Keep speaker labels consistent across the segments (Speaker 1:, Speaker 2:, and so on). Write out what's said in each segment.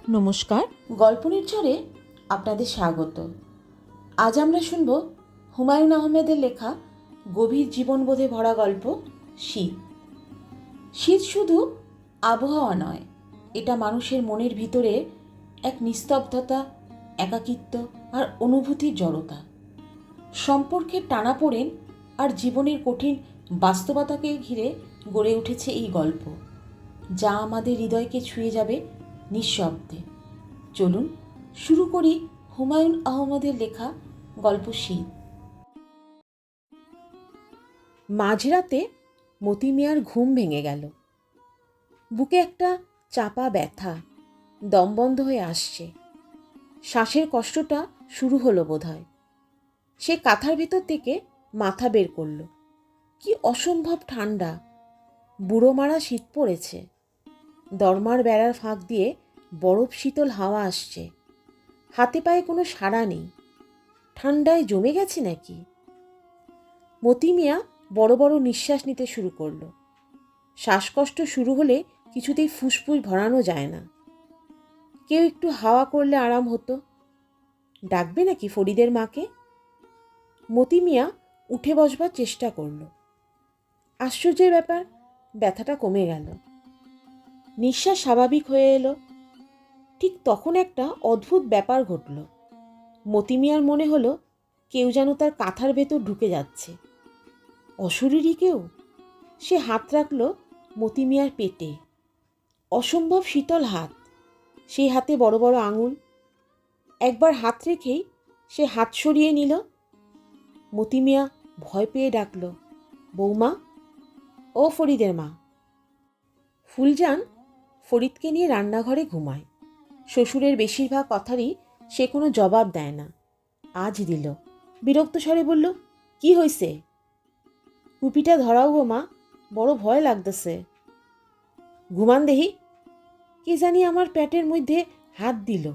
Speaker 1: নমস্কার, গল্প নির্ঝরে আপনাদের স্বাগত। আজ আমরা শুনব হুমায়ুন আহমেদের লেখা গভীর জীবনবোধে ভরা গল্প শীত। শীত শুধু আবহাওয়া নয়, এটা মানুষের মনের ভিতরে এক নিস্তব্ধতা, একাকিত্ব আর অনুভূতির জড়তা। সম্পর্কের টানাপোড়েন আর জীবনের কঠিন বাস্তবতাকে ঘিরে গড়ে উঠেছে এই গল্প, যা আমাদের হৃদয়কে ছুঁয়ে যাবে নিঃশব্দে। চলুন শুরু করি হুমায়ুন আহমেদের লেখা গল্প শীত। মাঝরাতে মতি মিয়ার ঘুম ভেঙে গেল। বুকে একটা চাপা ব্যথা, দম বন্ধ হয়ে আসছে। শ্বাসের কষ্টটা শুরু হলো বোধহয়। সে কাঁথার ভেতর থেকে মাথা বের করল। কি অসম্ভব ঠান্ডা, বুড়ো মারা শীত পড়েছে। দরমার বেড়ার ফাঁক দিয়ে বরফ শীতল হাওয়া আসছে। হাতে পায়ে কোনো সাড়া নেই। ঠান্ডায় জমে গেছে নাকি? মতি মিয়া বড় বড় নিঃশ্বাস নিতে শুরু করলো। শ্বাসকষ্ট শুরু হলে কিছুতেই ফুসফুস ভরানো যায় না। কেউ একটু হাওয়া করলে আরাম হতো। ডাকবে নাকি ফরিদের মাকে? মতি মিয়া উঠে বসবার চেষ্টা করল। আশ্চর্যের ব্যাপার, ব্যথাটা কমে গেল। নিঃশ্বাস স্বাভাবিক হয়ে এলো। ঠিক তখন একটা অদ্ভুত ব্যাপার ঘটল। মতি মিয়ার মনে হলো কেউ যেন তার কাঁথার ভেতর ঢুকে যাচ্ছে। অশরীরী কেউ। সে হাত রাখল মতি মিয়ার পেটে। অসম্ভব শীতল হাত, সেই হাতে বড় বড় আঙুল। একবার হাত রেখেই সে হাত সরিয়ে নিল। মতি মিয়া ভয় পেয়ে ডাকল, বৌমা, ও ফরিদের মা। ফুলজান ফরিদকে নিয়ে রান্নাঘরে ঘুমায়। শ্বশুরের বেশিরভাগ কথারই সে কোনো জবাব দেয় না। আজ দিল। বিরক্ত স্বরে বলল, কি হয়েছে? কুপিটা ধরাও গো মা, বড় ভয় লাগতেছে। ঘুমান দেহি। কে জানি আমার পেটের মধ্যে হাত দিল।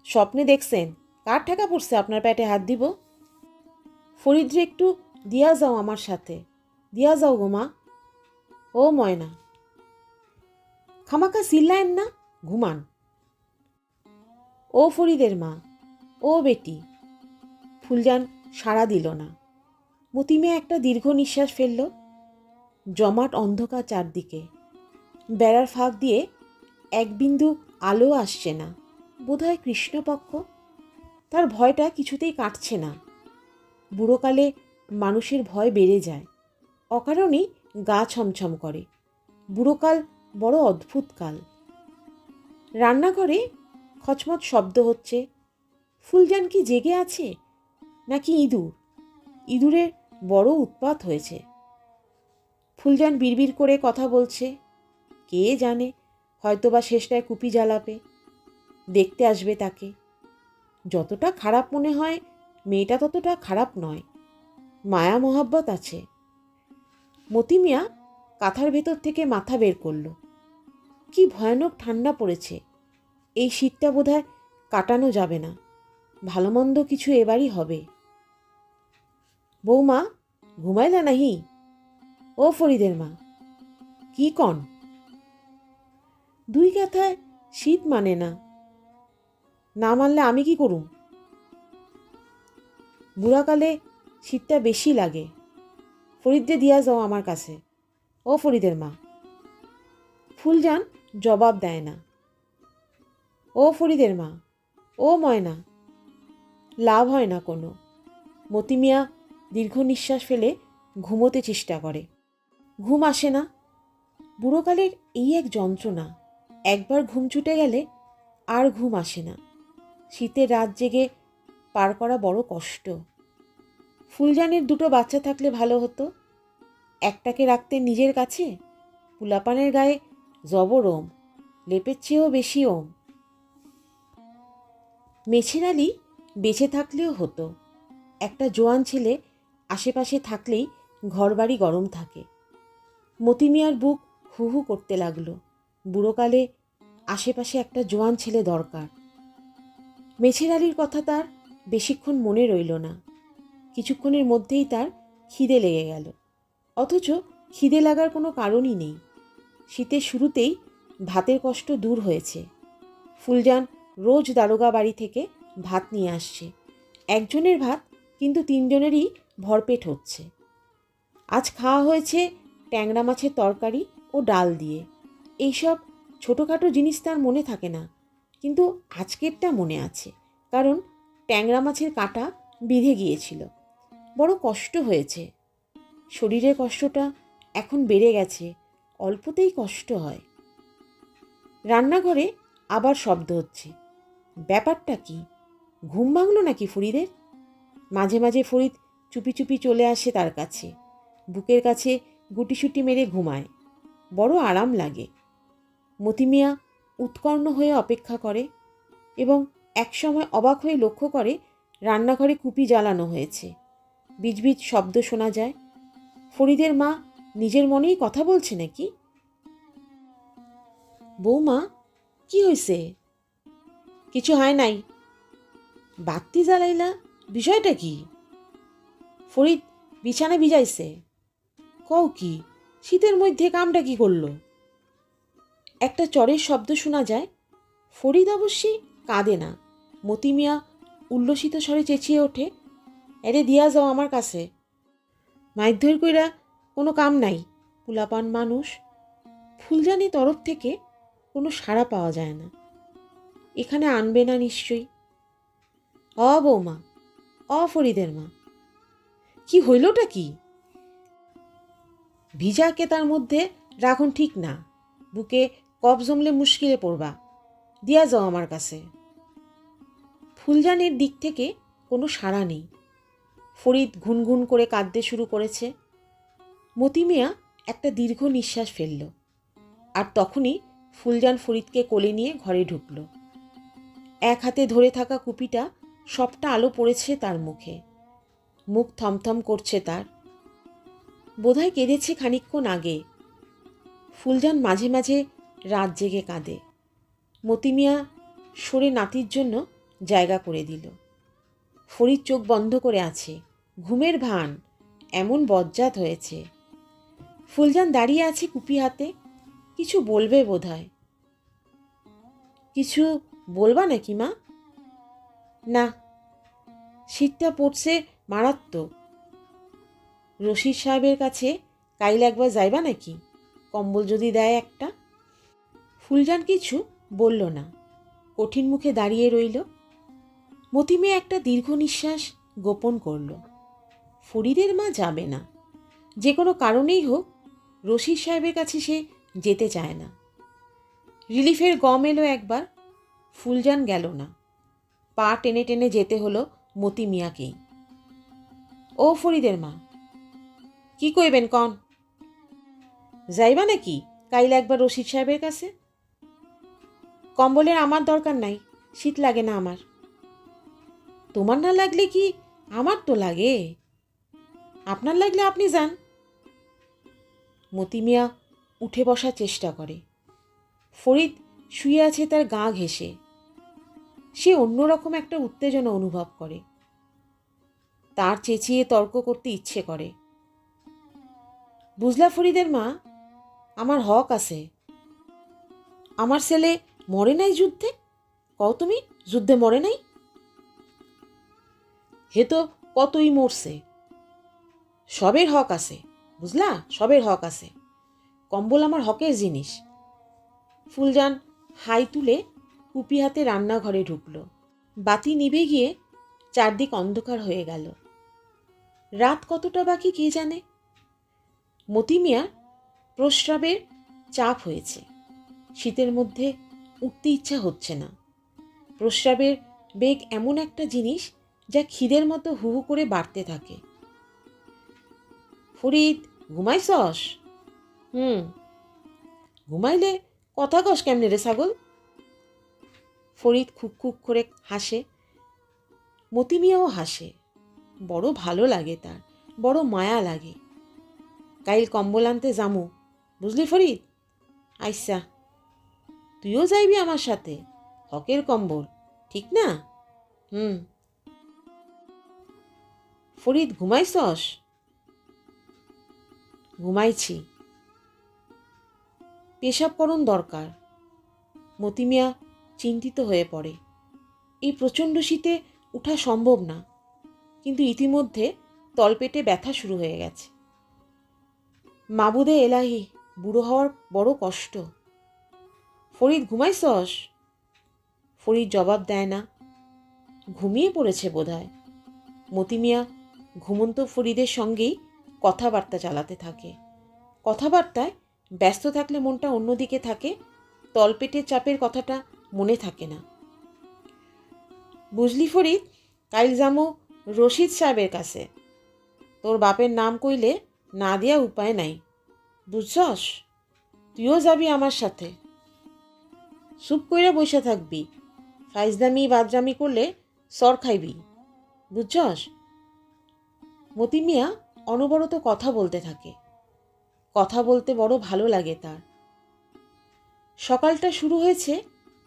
Speaker 1: স্বপ্নে দেখছেন? কার ঠেকা পড়ছে আপনার পেটে হাত দিব? ফরিদরে একটু দিয়া যাও আমার সাথে, দিয়া যাও গো মা। ও ময়না, খামাকা চিল্লায়েন না, ঘুমান। ও ফরিদের মা, ও বেটি। ফুলজান সাড়া দিল না। মতি মেয়ে একটা দীর্ঘ নিঃশ্বাস ফেলল। জমাট অন্ধকার চারদিকে। বেড়ার ফাঁক দিয়ে এক বিন্দু আলো আসছে না। বোধহয় কৃষ্ণপক্ষ। তার ভয়টা কিছুতেই কাটছে না। বুড়োকালে মানুষের ভয় বেড়ে যায়, অকারণেই গা ছমছম করে। বুড়োকাল বড় অদ্ভুত কাল। রান্নাঘরে খচমচ শব্দ হচ্ছে। ফুলজান কি জেগে আছে নাকি ইঁদুর? ইঁদুরের বড় উৎপাত হয়েছে। ফুলজান বিড়বিড় করে কথা বলছে। কে জানে, হয়তোবা শেষটায় কুপি জ্বালাবে, দেখতে আসবে তাকে। যতটা খারাপ মনে হয় মেয়েটা ততটা খারাপ নয়, মায়া মহাব্বত আছে। মতি মিয়া কাঁথার ভেতর থেকে মাথা বের করল। কি ভয়ানক ঠান্ডা পড়েছে। এই শীতটা বোধহয় কাটানো যাবে না। ভালো মন্দ কিছু এবারই হবে। বৌমা, ঘুমাইলা নাহি? ও ফরিদের মা, কি কন? দুই কথায় শীত মানে না। না মানলে আমি কি করুম? বুড়াকালে শীতটা বেশি লাগে। ফরিদরে দিয়া যাও আমার কাছে, ও ফরিদের মা। ফুলজান জবাব দেয় না। ও ফরিদের মা, ও ময়না। লাভ হয় না কোনো। মতি মিয়া দীর্ঘ নিঃশ্বাস ফেলে ঘুমোতে চেষ্টা করে। ঘুম আসে না। বুড়োকালের এই এক যন্ত্রণা। একবার ঘুম ছুটে গেলে আর ঘুম আসে না। শীতের রাত জেগে পার করা বড় কষ্ট। ফুলজানের দুটো বাচ্চা থাকলে ভালো হতো। একটাকে রাখতে নিজের কাছে। পুলাপানের গায়ে জবর ওম, লেপের চেয়েও বেশি ওম। মেছের আলী বেঁচে থাকলেও হতো। একটা জোয়ান ছেলে আশেপাশে থাকলেই ঘরবাড়ি গরম থাকে। মতি মিয়ার বুক হু হু করতে লাগলো। বুড়োকালে আশেপাশে একটা জোয়ান ছেলে দরকার। মেছের আলীর কথা তার বেশিক্ষণ মনে রইল না। কিছুক্ষণের মধ্যেই তার খিদে লেগে গেল। অথচ খিদে লাগার কোনো কারণই নেই। শীতের শুরুতেই ভাতের কষ্ট দূর হয়েছে। ফুলজান রোজ দারোগা বাড়ি থেকে ভাত নিয়ে আসছে। একজনের ভাত, কিন্তু তিনজনেরই ভরপেট হচ্ছে। আজ খাওয়া হয়েছে ট্যাংরা মাছের তরকারি ও ডাল দিয়ে। এইসব ছোটোখাটো জিনিস তার মনে থাকে না, কিন্তু আজকেরটা মনে আছে, কারণ ট্যাংরা মাছের কাঁটা বিঁধে গিয়েছিল। বড় কষ্ট হয়েছে। শরীরের কষ্টটা এখন বেড়ে গেছে, অল্পতেই কষ্ট হয়। রান্নাঘরে আবার শব্দ হচ্ছে। ব্যাপারটা কি? ঘুম ভাঙল নাকি ফরিদের? মাঝে মাঝে ফরিদ চুপি চুপি চলে আসে তার কাছে, বুকের কাছে গুটিসুটি মেরে ঘুমায়। বড় আরাম লাগে। মতি মিয়া উৎকর্ণ হয়ে অপেক্ষা করে এবং একসময় অবাক হয়ে লক্ষ্য করে রান্নাঘরে কুপি জ্বালানো হয়েছে। বিজবিজ শব্দ শোনা যায়। ফরিদের মা নিজের মনেই কথা বলছে নাকি? বৌমা, কি হয়েছে? কিছু হয় নাই। বাতি জ্বালাইলা, বিষয়টা কি? ফরিদ বিছানা ভিজাইছে। কও কি? শীতের মধ্যে কামটা কি করলো? একটা চরের শব্দ শোনা যায়। ফরিদ অবশ্যই কাঁদে না। মতি মিয়া উল্লসিত স্বরে চেঁচিয়ে ওঠে, এরে দিয়া যাও আমার কাছে। মাইধর কইরা কোনো কাম নাই, পুলাপান মানুষ। ফুলজানি তরফ থেকে কোনো সাড়া পাওয়া যায় না। এখানে আনবে না নিশ্চয়ই। বৌমা, ফরিদের মা, কি হইলটা কি? ভিজাকে তার মধ্যে রাখুন ঠিক না, বুকে কফ জমলে মুশকিলে পড়বা। দিয়া যাও আমার কাছে। ফুলজানির দিক থেকে কোনো সাড়া নেই। ফরিদ ঘুনঘুন করে কাঁদতে শুরু করেছে। মতি মিয়া একটা দীর্ঘ নিঃশ্বাস ফেলল, আর তখনই ফুলজান ফরিদকে কোলে নিয়ে ঘরে ঢুকল। এক হাতে ধরে থাকা কুপিটা সবটা আলো পড়েছে তার মুখে। মুখ থমথম করছে তার। বোধহয় কেঁদেছে খানিকক্ষণ আগে। ফুলজান মাঝে মাঝে রাত জেগে কাঁদে। মতি মিয়া সরে নাতির জন্য জায়গা করে দিল। ফরিদ চোখ বন্ধ করে আছে, ঘুমের ভান, এমন বজ্জাত হয়েছে। ফুলজান দাঁড়িয়ে আছে কুপি হাতে, কিছু বলবে বোধহয়। কিছু বলবা নাকি মা? না, শীতটা পড়ছে মারাত্মক। রশিদ সাহেবের কাছে কাইলে একবার যাইবা নাকি? কম্বল যদি দেয় একটা। ফুলজান কিছু বলল না, কঠিন মুখে দাঁড়িয়ে রইল। মতি মেয়ে একটা দীর্ঘ নিঃশ্বাস গোপন করল। ফরিদের মা যাবে না, যে কোনো কারণেই হোক রশিদ সাহেবের কাছে সে যেতে চায় না। রিলিফের গম এলো একবার, ফুলজান গেল না। পা টেনে টেনে যেতে হলো মতি মিয়াকেই। ও ফরিদের মা, কি কইবেন কন? যাইবা নাকি কাইলে একবার রশিদ সাহেবের কাছে? কম্বলের আমার দরকার নাই, শীত লাগে না আমার। তোমার না লাগলে কি আমার তো লাগে। আপনার লাগলে আপনি যান। মতি মিয়া উঠে বসার চেষ্টা করে। ফরিদ শুয়ে আছে তার গা ঘেঁষে। সে অন্যরকম একটা উত্তেজনা অনুভব করে। তার চেঁচিয়ে তর্ক করতে ইচ্ছে করে। বুঝলা ফরিদের মা, আমার হক আছে। আমার ছেলে মরে নাই যুদ্ধে। কও তুমি, যুদ্ধে মরে নাই? হে তো কতই মরছে। সবের হক আছে, বুঝলা, সবের হক আছে। কম্বল আমার হকের জিনিস। ফুলজান হাই তুলে কুপি হাতে রান্নাঘরে ঢুকল। বাতি নিভে গিয়ে চারদিক অন্ধকার হয়ে গেল। রাত কতটা বাকি কে জানে। মতি মিয়ার প্রস্রাবের চাপ হয়েছে। শীতের মধ্যে উঠতে ইচ্ছা হচ্ছে না। প্রস্রাবের বেগ এমন একটা জিনিস যা খিদের মতো হু হু করে বাড়তে থাকে। ফরিদ, ঘুমাইছস? ঘুমাইলে কথা কস কেমনে রে ছাগল? ফরিদ খুক খুক করে হাসে। মতি মিয়াও হাসে। বড় ভালো লাগে তার, বড় মায়া লাগে। কাইল কম্বল আনতে যামু, বুঝলি ফরিদ? আইসা, তুইও যাইবি আমার সাথে, হকের কম্বল, ঠিক না? ফরিদ, ঘুমাইছস? ঘুমাইছি। পেশাব করণ দরকার। মতি মিয়া চিন্তিত হয়ে পড়ে। এই প্রচণ্ড শীতে ওঠা সম্ভব না, কিন্তু ইতিমধ্যে তলপেটে ব্যথা শুরু হয়ে গেছে। মাবুদে এলাহি, বুড়ো হওয়ার বড় কষ্ট। ফরিদ, ঘুমাইছস? ফরিদ জবাব দেয় না। ঘুমিয়ে পড়েছে বোধহয়। মতি মিয়া ঘুমন্ত ফরিদের সঙ্গেই কথাবার্তা চালাতে থাকে। কথাবার্তায় ব্যস্ত থাকলে মনটা অন্যদিকে থাকে, তলপেটের চাপের কথাটা মনে থাকে না। বুঝলি ফরিদ, কাইল যামো রশিদ সাহেবের কাছে। তোর বাপের নাম কইলে না দিয়া উপায় নাই, বুঝছস? তুইও যাবি আমার সাথে। চুপ কইরা বসে থাকবি, ফাইজদামি বাদরামি করলে সর খাইবি, বুঝছস? মতি মিয়া অনবরত কথা বলতে থাকে। কথা বলতে বড় ভালো লাগে তার। সকালটা শুরু হয়েছে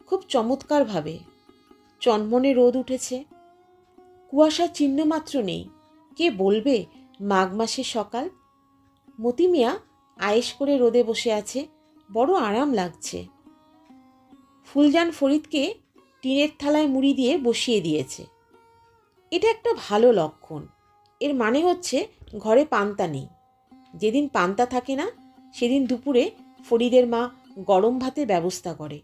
Speaker 1: খুব চমৎকারভাবে। চনমনে রোদ উঠেছে, কুয়াশার চিহ্নমাত্র নেই। কে বলবে মাঘ মাসের সকাল? মতি মিয়া আয়েশ করে রোদে বসে আছে, বড় আরাম লাগছে। ফুলজান ফরিদকে টিনের থালায় মুড়ি দিয়ে বসিয়ে দিয়েছে। এটা একটা ভালো লক্ষণ। এর মানে হচ্ছে ঘরে পান্তা নেই। যেদিন পান্তা থাকে না সেদিন দুপুরে ফরিদের মা গরম ভাতের ব্যবস্থা করে,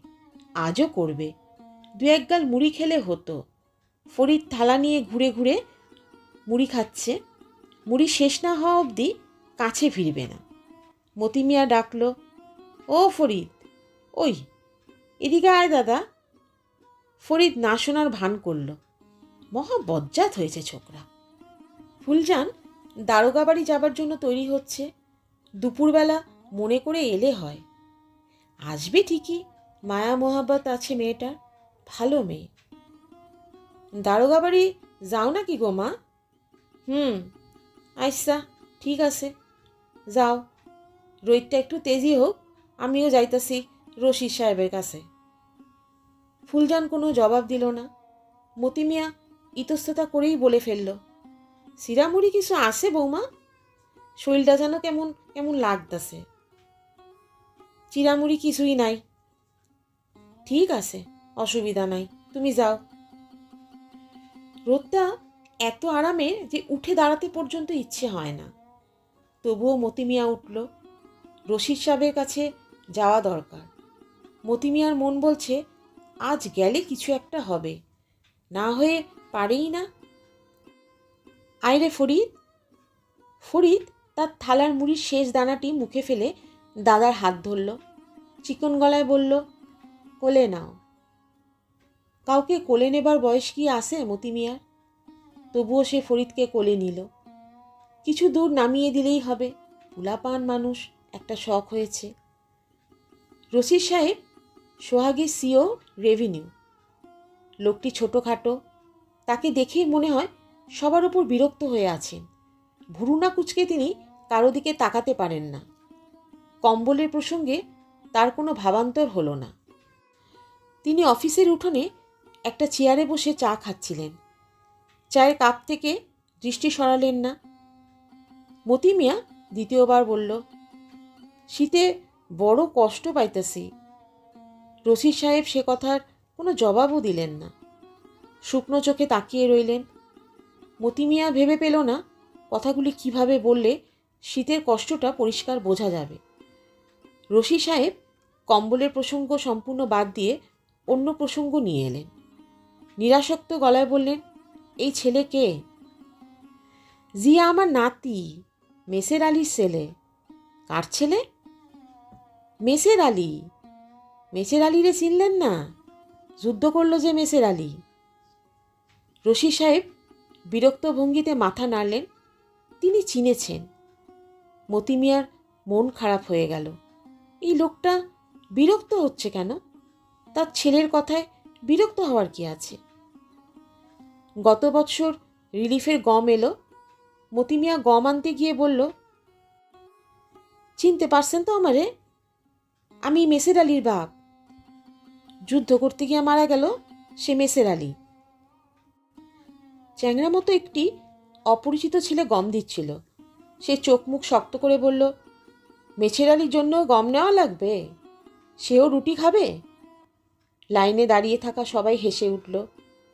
Speaker 1: আজও করবে। দু এক গাল মুড়ি খেলে হতো। ফরিদ থালা নিয়ে ঘুরে ঘুরে মুড়ি খাচ্ছে। মুড়ি শেষ না হওয়া অবধি কাছে ফিরবে না। মতি মিয়া ডাকল, ও ফরিদ, ওই এদিকে আয় দাদা। ফরিদ না শোনার ভান করল। মহা বজ্জাত হয়েছে ছোকরা। ফুলজান দারোগা বাড়ি যাবার জন্য তৈরি হচ্ছে। দুপুরবেলা মনে করে এলে হয়। আসবে ঠিকই, মায়া মোহাব্বত আছে মেয়েটার, ভালো মেয়ে। দারোগা বাড়ি যাও নাকি গো মা? আচ্ছা, ঠিক আছে, যাও। রোদটা একটু তেজি হোক, আমিও যাইতাছি রশিদ সাহেবের কাছে। ফুলজান কোনো জবাব দিল না। মতি মিয়া ইতস্ততা করেই বলে ফেলল, সিরামুড়ি কিছু আছে বৌমা? শরীরটা যেন কেমন কেমন লাগতেছে। চিরামুড়ি কিছুই নাই। ঠিক আছে, অসুবিধা নাই, তুমি যাও। রোদটা এত আরামের যে উঠে দাঁড়াতে পর্যন্ত ইচ্ছে হয় না। তবুও মতি মিয়া উঠল। রশিদ সাহেবের কাছে যাওয়া দরকার। মতি মিয়ার মন বলছে আজ গেলে কিছু একটা হবে, না হয়ে পারেই না। আয়রে ফরিদ। ফরিদ তার থালার মুড়ির শেষ দানাটি মুখে ফেলে দাদার হাত ধরল। চিকন গলায় বলল, কোলে নাও। কাউকে কোলে নেবার বয়স কি আছে মতি মিয়ার? তবুও সে ফরিদকে কোলে নিল। কিছু দূর নামিয়ে দিলেই হবে, পুলাপান মানুষ, একটা শখ হয়েছে। রশিদ সাহেব সোহাগী সিও রেভিনিউ। লোকটি ছোটোখাটো, তাকে দেখেই মনে হয় সবার উপর বিরক্ত হয়ে আছেন। ভুরু না কুঁচকে তিনি কারো দিকে তাকাতে পারেন না। কম্বলের প্রসঙ্গে তার কোনো ভাবান্তর হলো না। তিনি অফিসের উঠোনে একটা চেয়ারে বসে চা খাচ্ছিলেন। চায়ের কাপ থেকে দৃষ্টি সরালেন না। মতি মিয়া দ্বিতীয়বার বলল, শীতে বড় কষ্ট পাইতেছি। রশিদ সাহেব সে কথার কোনো জবাবও দিলেন না, শুকনো চোখে তাকিয়ে রইলেন। মতি মিয়া ভেবে পেল না কথাগুলি কিভাবে বললে শীতের কষ্টটা পরিষ্কার বোঝা যাবে। রশিদ সাহেব কম্বলের প্রসঙ্গ সম্পূর্ণ বাদ দিয়ে অন্য প্রসঙ্গ নিয়ে এলেন। নিরাসক্ত গলায় বললেন, এই ছেলে কে? জিয়া আমার নাতি, মেসের আলীর ছেলে। কার ছেলে? মেসের আলী। মেসের আলীরে চিনলেন না? যুদ্ধ করল যে মেসের আলী। রশিদ সাহেব বিরক্ত ভঙ্গিতে মাথা নাড়লেন। তিনি চিনেছেন। মতি মিয়ার মন খারাপ হয়ে গেল। এই লোকটা বিরক্ত হচ্ছে কেন? তার ছেলের কথায় বিরক্ত হওয়ার কি আছে? গত বৎসর রিলিফের গম এলো। মতি মিয়া গম আনতে গিয়ে বলল, চিনতে পারছেন তো আমারে? আমি মেসের আলীর বাপ। যুদ্ধ করতে গিয়ে মারা গেল সে মেসের আলী। চ্যাংরা মতো একটি অপরিচিত ছেলে গম দিচ্ছিল। সে চোখ মুখ শক্ত করে বলল, মেছের আলীর জন্য গম নেওয়া লাগবে? সেও রুটি খাবে? লাইনে দাঁড়িয়ে থাকা সবাই হেসে উঠল,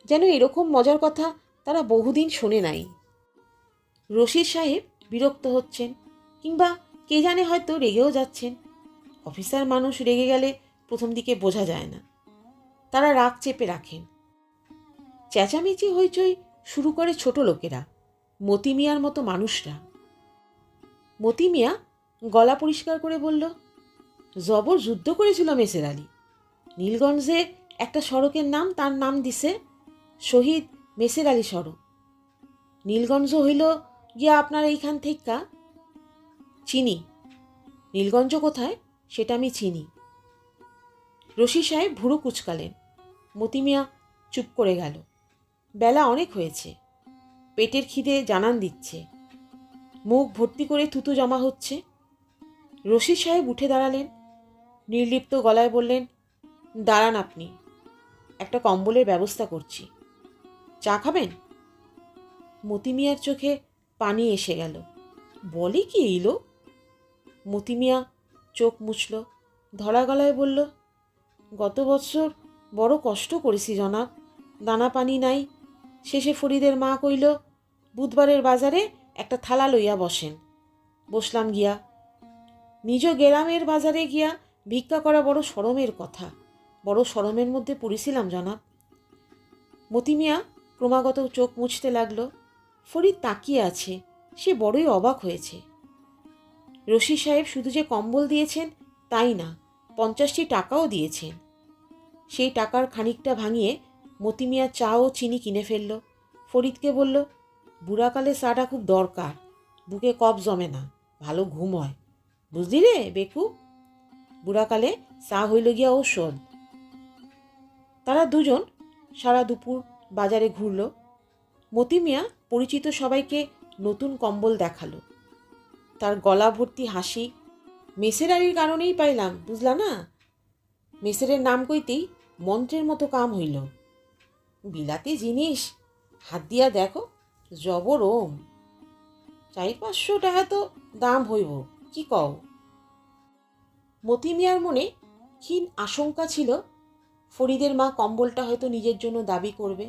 Speaker 1: যেন এরকম মজার কথা তারা বহুদিন শোনে নাই। রশিদ সাহেব বিরক্ত হচ্ছেন, কিংবা কে জানে হয়তো রেগেও যাচ্ছেন। অফিসার মানুষ রেগে গেলে প্রথম দিকে বোঝা যায় না, তারা রাগ চেপে রাখেন। চেঁচামেচি হইচই শুরু করে ছোট লোকেরা, মতি মিয়ার মতো মানুষরা। মতি মিয়া গলা পরিষ্কার করে বলল, জবর যুদ্ধ করেছিল মেসের আলী। নীলগঞ্জে একটা সড়কের নাম তার নাম দিছে, শহীদ মেসের আলী সড়ক। নীলগঞ্জ হইল গিয়া আপনার এইখান থেকে। চিনি, নীলগঞ্জ কোথায় সেটা আমি চিনি। রশিদ সাহেব ভুরু কুচকালেন। মতি মিয়া চুপ করে গেল। বেলা অনেক হয়েছে, পেটের খিদে জানান দিচ্ছে, মুখ ভর্তি করে থুতু জমা হচ্ছে। রশিদ সাহেব উঠে দাঁড়ালেন, নির্লিপ্ত গলায় বললেন, দাঁড়ান আপনি, একটা কম্বলের ব্যবস্থা করছি। চা খাবেন? মতি মিয়ার চোখে পানি এসে গেল। বলে কি এই লোক? মতি মিয়া চোখ মুছল, ধরা গলায় বলল, গত বছর বড় কষ্ট করেছি জনাব, দানা পানি নাই। শেষে ফরিদের মা কইল, বুধবারের বাজারে একটা থালা লইয়া বসেন। বসলাম গিয়া। নিজ গ্রামের বাজারে গিয়া ভিক্ষা করা বড় শরমের কথা, বড় শরমের মধ্যে পড়েছিলাম জনাব। মতি মিয়া ক্রমাগত চোখ মুছতে লাগলো। ফরিদ তাকিয়ে আছে, সে বড়ই অবাক হয়েছে। রশিদ সাহেব শুধু যে কম্বল দিয়েছেন তাই না, 50টি টাকাও দিয়েছেন। সেই টাকার খানিকটা ভাঙিয়ে মতি মিয়া চা ও চিনি কিনে ফেলল। ফরিদকে বলল, বুড়াকালে চাটা খুব দরকার, বুকে কফ জমে না, ভালো ঘুম হয়, বুঝলি রে বেকু? বুড়াকালে চা হইল গিয়া ঔষধ। তারা দুজন সারা দুপুর বাজারে ঘুরল। মতি মিয়া পরিচিত সবাইকে নতুন কম্বল দেখালো। তার গলা ভর্তি হাসি। মেসের আলীর কারণেই পাইলাম, বুঝলা না? মেসেরের নাম কইতেই মন্ত্রের মতো কাম হইল। বিলাতি জিনিস, হাত দিয়া দেখো, জবর ওম। 400-500 টাকা তো দাম হইব, কি কও? মতি মিয়ার মনে ক্ষীণ আশঙ্কা ছিল, ফরিদের মা কম্বলটা হয়তো নিজের জন্য দাবি করবে।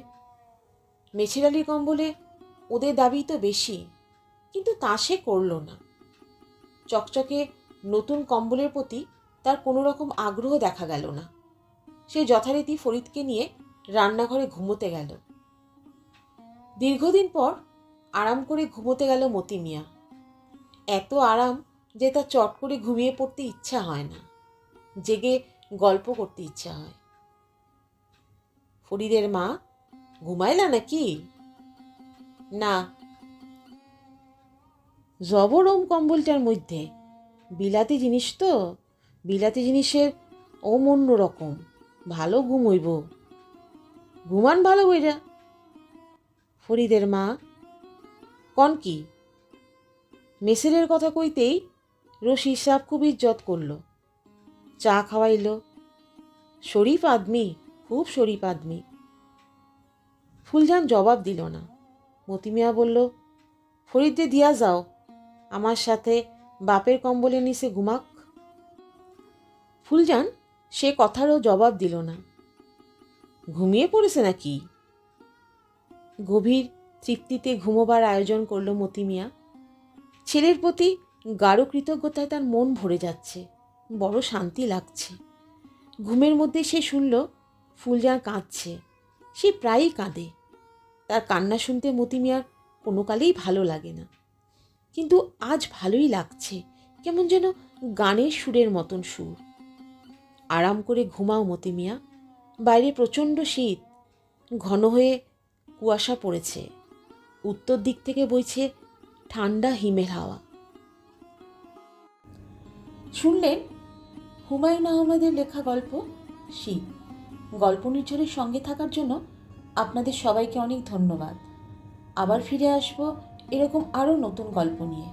Speaker 1: মেছের আলীর কম্বলে ওদের দাবি তো বেশি, কিন্তু তা সে করল না। চকচকে নতুন কম্বলের প্রতি তার কোনো রকম আগ্রহ দেখা গেল না। সে যথারীতি ফরিদকে নিয়ে রান্নাঘরে ঘুমোতে গেল। দীর্ঘদিন পর আরাম করে ঘুমোতে গেল মতি মিয়া। এত আরাম যে তার চট করে ঘুমিয়ে পড়তে ইচ্ছা হয় না, জেগে গল্প করতে ইচ্ছা হয়। ফরিদের মা, ঘুমাইলা নাকি? না। জবরম কম্বলটার মধ্যে, বিলাতি জিনিস তো, বিলাতি জিনিসের ওম অন্য রকম, ভালো ঘুম হইব। ঘুমান ভালো বইরা। ফরিদের মা, কন কি? মেসেরের কথা কইতেই রশিদ সাহেব খুব ইজ্জত করল, চা খাওয়াইল। শরীফ আদমি, খুব শরীফ আদমি। ফুলজান জবাব দিল না। মতি মিয়া বলল, ফরিদে দিয়া যাও, আমার সাথে বাপের কম্বলের নিচে ঘুমাক। ফুলজান সে কথারও জবাব দিল না। ঘুমিয়ে পড়েছে নাকি? গভীর তৃপ্তিতে ঘুমোবার আয়োজন করল মতি মিয়া। ছেলের প্রতি গাঢ় কৃতজ্ঞতায় তার মন ভরে যাচ্ছে, বড় শান্তি লাগছে। ঘুমের মধ্যে সে শুনল ফুলজান কাঁদছে। সে প্রায়ই কাঁদে। তার কান্না শুনতে মতি মিয়ার কোনো কালেই ভালো লাগে না, কিন্তু আজ ভালোই লাগছে, কেমন যেন গানের সুরের মতন সুর। আরাম করে ঘুমাও মতি মিয়া, বাইরে প্রচণ্ড শীত, ঘন হয়ে কুয়াশা পড়েছে, উত্তর দিক থেকে বইছে ঠান্ডা হিমেল হাওয়া। শুনলেন হুমায়ুন আহমেদের লেখা গল্প শীত। গল্প নির্ঝরের সঙ্গে থাকার জন্য আপনাদের সবাইকে অনেক ধন্যবাদ। আবার ফিরে আসবো এরকম আরও নতুন গল্প নিয়ে।